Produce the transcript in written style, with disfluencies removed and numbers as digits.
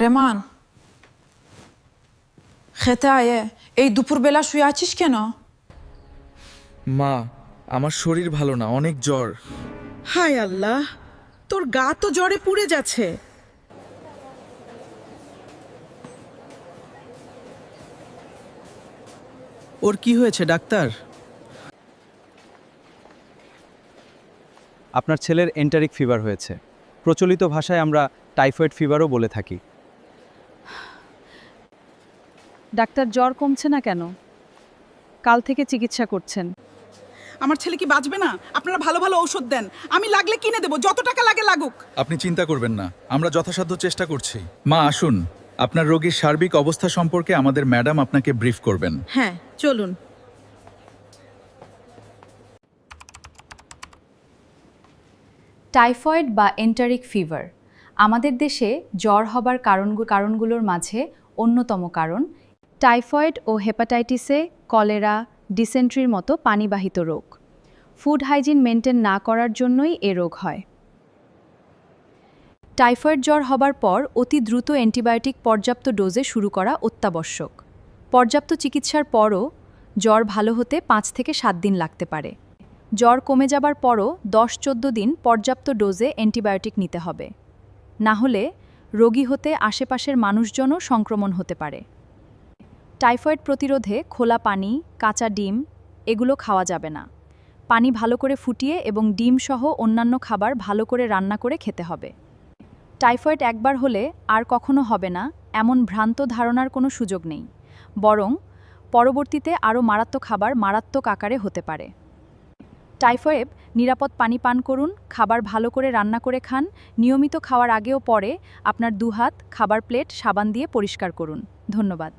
রেমান, খেতে আয়ে। এই দুপুরবেলা শুয়ে আছিস কেন? মা, আমার শরীর ভালো না, অনেক জ্বর। হায় আল্লাহ, তোর গা তো জ্বরে পুড়ে যাচ্ছে। ওর কি হয়েছে ডাক্তার? আপনার ছেলের এন্টারিক ফিভার হয়েছে। প্রচলিত ভাষায় আমরা টাইফয়েড ফিভারও বলে থাকি। ডাক্তার, জ্বর কমছে না কেন? কাল থেকে চিকিৎসা করছেন। আমার ছেলে কি বাঁচবে না? আপনারা ভালো ভালো ঔষধ দেন, আমি লাগলে কিনে দেবো, যত টাকা লাগে লাগুক। আপনি চিন্তা করবেন না, আমরা যথাসাধ্য চেষ্টা করছি। মা আসুন, আপনার রোগীর সার্বিক অবস্থা সম্পর্কে আমাদের ম্যাডাম আপনাকে ব্রিফ করবেন। হ্যাঁ, চলুন। টাইফয়েড বা এন্টারিক ফিভার আমাদের দেশে জ্বর হবার কারণগুলোর মাঝে অন্যতম কারণ টাইফয়েড ও হেপাটাইটিসে, কলেরা, ডিসেন্ট্রির মতো পানিবাহিত রোগ। ফুড হাইজিন মেনটেন না করার জন্যই এ রোগ হয়। টাইফয়েড জ্বর হবার পর অতি দ্রুত অ্যান্টিবায়োটিক পর্যাপ্ত ডোজে শুরু করা অত্যাবশ্যক। পর্যাপ্ত চিকিৎসার পরও জ্বর ভালো হতে 5 থেকে 7 দিন লাগতে পারে। জ্বর কমে যাবার পরও 10-14 দিন পর্যাপ্ত ডোজে অ্যান্টিবায়োটিক নিতে হবে। না হলে রোগী হতে আশেপাশের মানুষজনও সংক্রমণ হতে পারে। টাইফয়েড প্রতিরোধে খোলা পানি, কাঁচা ডিম এগুলো খাওয়া যাবে না। পানি ভালো করে ফুটিয়ে এবং ডিম সহ অন্যান্য খাবার ভালো করে রান্না করে খেতে হবে। টাইফয়েড একবার হলে আর কখনো হবে না এমন ভ্রান্ত ধারণার কোনো সুযোগ নেই, বরং পরবর্তীতে আরও মারাত্মক আকারে হতে পারে। টাইফয়েড নিরাপদ পানি পান করুন, খাবার ভালো করে রান্না করে খান, নিয়মিত খাওয়ার আগে ও পরে আপনার 2 হাত খাবার প্লেট সাবান দিয়ে পরিষ্কার করুন। ধন্যবাদ।